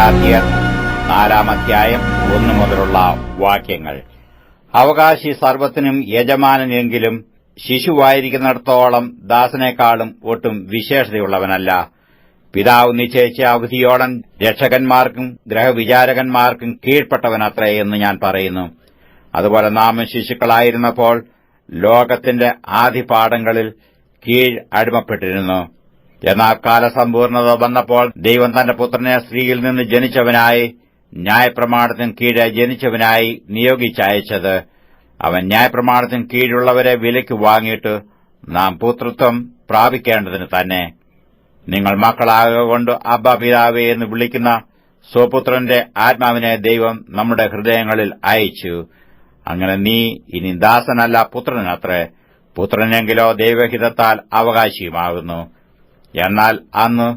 ഗലാത്യർ 4-1 മുതലുള്ള വാക്യങ്ങൾ. അവകാശി സർവ്വത്തിനും യജമാനനെങ്കിലും ശിശുവായിരിക്കുന്നിടത്തോളം ദാസനേക്കാളും ഒട്ടും വിശേഷതയുള്ളവനല്ല. പിതാവ് നിശ്ചയിച്ച അവധിയോളം രക്ഷകന്മാർക്കും ഗ്രഹവിചാരകന്മാർക്കും കീഴ്പ്പെട്ടവനത്രേ എന്ന് ഞാൻ പറയുന്നു. അതുപോലെ നാം ശിശുക്കളായിരുന്നപ്പോൾ ലോകത്തിന്റെ ആദിപാഠങ്ങളിൽ കീഴ് അടിമപ്പെട്ടിരുന്നു. എന്നാൽ കാലസമ്പൂർണത വന്നപ്പോൾ ദൈവം തന്റെ പുത്രനെ സ്ത്രീയിൽ നിന്ന് ജനിച്ചവനായി ന്യായപ്രമാണത്തിന് കീഴെ ജനിച്ചവനായി നിയോഗിച്ചയച്ചത്. അവൻ ന്യായപ്രമാണത്തിന് കീഴുള്ളവരെ വിലയ്ക്ക് വാങ്ങിയിട്ട് നാം പുത്രത്വം പ്രാപിക്കേണ്ടതിന് തന്നെ. നിങ്ങൾ മക്കളാകൊണ്ട് അബ്ബാ പിതാവേ എന്ന് വിളിക്കുന്ന സ്വപുത്രന്റെ ആത്മാവിനെ ദൈവം നമ്മുടെ ഹൃദയങ്ങളിൽ അയച്ചു. അങ്ങനെ നീ ഇനി ദാസനല്ല പുത്രനത്രേ. പുത്രനെങ്കിലോ ദൈവഹിതത്താൽ അവകാശിയുമാകുന്നു. എന്നാൽ അന്ന്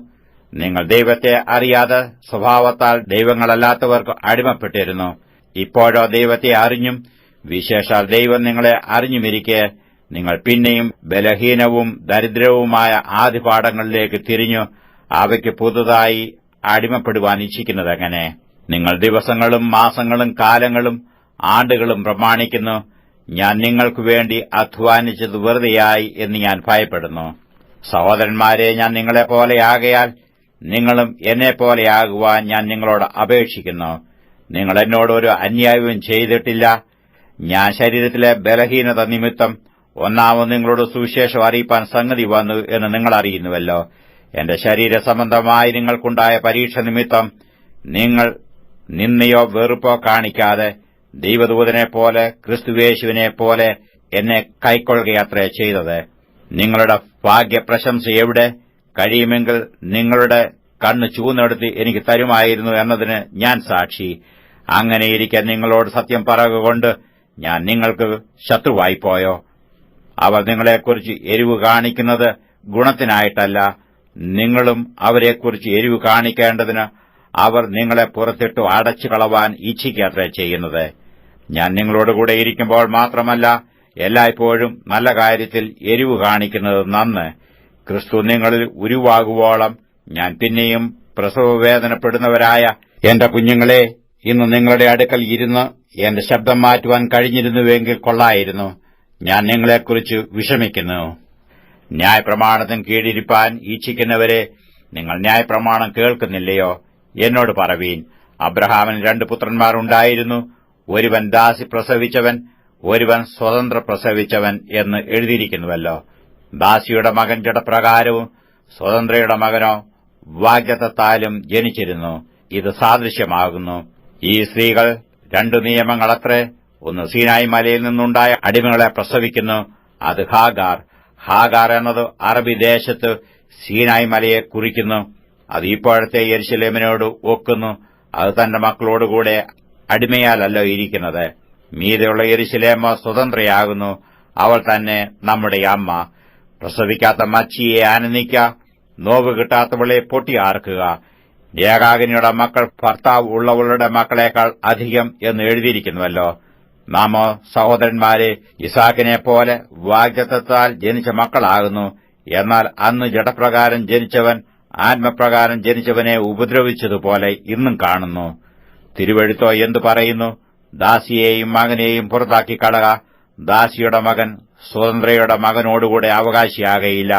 നിങ്ങൾ ദൈവത്തെ അറിയാതെ സ്വഭാവത്താൽ ദൈവങ്ങളല്ലാത്തവർക്ക് അടിമപ്പെട്ടിരുന്നു. ഇപ്പോഴോ ദൈവത്തെ അറിഞ്ഞും വിശേഷാൽ ദൈവം നിങ്ങളെ അറിഞ്ഞുമിരിക്കെ നിങ്ങൾ പിന്നെയും ബലഹീനവും ദരിദ്രവുമായ ആദിപാഠങ്ങളിലേക്ക് തിരിഞ്ഞു അവയ്ക്ക് പുതുതായി അടിമപ്പെടുവാൻ ഇച്ഛിക്കുന്നതെങ്ങനെ? നിങ്ങൾ ദിവസങ്ങളും മാസങ്ങളും കാലങ്ങളും ആണ്ടുകളും പ്രമാണിക്കുന്നു. ഞാൻ നിങ്ങൾക്കു വേണ്ടി അധ്വാനിച്ചത് വെറുതെയായി എന്ന് ഞാൻ ഭയപ്പെടുന്നു. സഹോദരന്മാരെ, ഞാൻ നിങ്ങളെപ്പോലെയാകയാൽ നിങ്ങളും എന്നെപ്പോലെയാകുവാൻ ഞാൻ നിങ്ങളോട് അപേക്ഷിക്കുന്നു. നിങ്ങൾ എന്നോട് ഒരു അന്യായവും ചെയ്തിട്ടില്ല. ഞാൻ ശരീരത്തിലെ ബലഹീനത നിമിത്തം ഒന്നാമത് നിങ്ങളോട് സുവിശേഷം അറിയിപ്പാൻ സംഗതി വന്നു എന്ന് നിങ്ങൾ അറിയുന്നുവല്ലോ. എന്റെ ശരീരസംബന്ധമായി നിങ്ങൾക്കുണ്ടായ പരീക്ഷ നിമിത്തം നിങ്ങൾ നിന്നയോ വെറുപ്പോ കാണിക്കാതെ ദൈവദൂതനെപ്പോലെ ക്രിസ്തുയേശുവിനെപ്പോലെ എന്നെ കൈക്കൊള്ളുകയത്രേ ചെയ്തത്. നിങ്ങളുടെ ഭാഗ്യപ്രശംസ എവിടെ? കഴിയുമെങ്കിൽ നിങ്ങളുടെ കണ്ണ് ചൂന്നെടുത്ത് എനിക്ക് തരുമായിരുന്നു എന്നതിന് ഞാൻ സാക്ഷി. അങ്ങനെയിരിക്കെ നിങ്ങളോട് സത്യം പറയുകൊണ്ട് ഞാൻ നിങ്ങൾക്ക് ശത്രുവായിപ്പോയോ? അവർ നിങ്ങളെക്കുറിച്ച് എരിവ് കാണിക്കുന്നത് ഗുണത്തിനായിട്ടല്ല, നിങ്ങളും അവരെക്കുറിച്ച് എരിവ് കാണിക്കേണ്ടതിന് അവർ നിങ്ങളെ പുറത്തിട്ടു അടച്ചു കളവാൻ ഇച്ഛിക്കത്രേ ചെയ്യുന്നത്. ഞാൻ നിങ്ങളോടുകൂടെ ഇരിക്കുമ്പോൾ മാത്രമല്ല, എല്ലായ്പ്പോഴും നല്ല കാര്യത്തിൽ എരിവ് കാണിക്കുന്നത് നന്ന്. ക്രിസ്തു നിങ്ങളിൽ ഉരുവാകുവോളം ഞാൻ പിന്നെയും പ്രസവവേദനപ്പെടുന്നവരായ എന്റെ കുഞ്ഞുങ്ങളെ, ഇന്ന് നിങ്ങളുടെ അടുക്കൽ ഇരുന്ന് എന്റെ ശബ്ദം മാറ്റുവാൻ കഴിഞ്ഞിരുന്നുവെങ്കിൽ കൊള്ളായിരുന്നു. ഞാൻ നിങ്ങളെക്കുറിച്ച് വിഷമിക്കുന്നു. ന്യായപ്രമാണത്തിന് കീഴിരിപ്പാൻ ഇച്ഛിക്കുന്നവരെ, നിങ്ങൾ ന്യായപ്രമാണം കേൾക്കുന്നില്ലയോ? എന്നോട് പറവീൻ. അബ്രഹാമിന് 2 പുത്രന്മാരുണ്ടായിരുന്നു. ഒരുവൻ ദാസി പ്രസവിച്ചവൻ, ഒരുവൻ സ്വതന്ത്ര പ്രസവിച്ചവൻ എന്ന് എഴുതിയിരിക്കുന്നുവല്ലോ. ദാസിയുടെ മകൻ ജഡപ്രകാരവും സ്വതന്ത്രയുടെ മകനോ വാഗ്ദത്തത്താലും ജനിച്ചിരുന്നു. ഇത് സാദൃശ്യമാകുന്നു. ഈ സ്ത്രീകൾ 2 നിയമങ്ങളത്രേ. ഒന്ന് സീനായി മലയിൽ നിന്നുണ്ടായ അടിമകളെ പ്രസവിക്കുന്നു, അത് ഹാഗാർ. ഹാഗാർ എന്നത് അറബി ദേശത്ത് സീനായി മലയെ കുറിക്കുന്നു. അത് ഇപ്പോഴത്തെ യെരുശലേമിനോട് ഒക്കുന്നു. അത് തന്റെ മക്കളോടുകൂടെ അടിമയാലല്ലോ ഇരിക്കുന്നത്. മീതെയുള്ള യെരുശലേമോ സ്വതന്ത്രയാകുന്നു. അവൾ തന്നെ നമ്മുടെ അമ്മ. പ്രസവിക്കാത്ത മച്ചിയെ ആനന്ദിക്ക, നോവ് കിട്ടാത്തവളെ പൊട്ടിയാർക്കുക. ഏകാകിനിയുടെ മക്കൾ ഭർത്താവ് ഉള്ളവളുടെ മക്കളെക്കാൾ അധികം എന്ന് എഴുതിയിരിക്കുന്നുവല്ലോ. നാമോ സഹോദരന്മാരെ, ഇസാക്കിനെപ്പോലെ വാഗ്ദത്തത്താൽ ജനിച്ച മക്കളാകുന്നു. എന്നാൽ അന്ന് ജഡപ്രകാരം ജനിച്ചവൻ ആത്മപ്രകാരം ജനിച്ചവനെ ഉപദ്രവിച്ചതുപോലെ ഇന്നും കാണുന്നു. തിരുവെഴുത്തോ എന്തു പറയുന്നു? ദാസിയെയും മകനെയും പുറത്താക്കി കളക. ദാസിയുടെ മകൻ സ്വതന്ത്രയുടെ മകനോടുകൂടെ അവകാശിയാകയില്ല.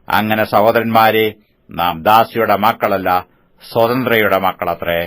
അങ്ങനെ സഹോദരന്മാരെ, നാം ദാസിയുടെ മക്കളല്ല, സ്വതന്ത്രയുടെ മക്കളത്രേ.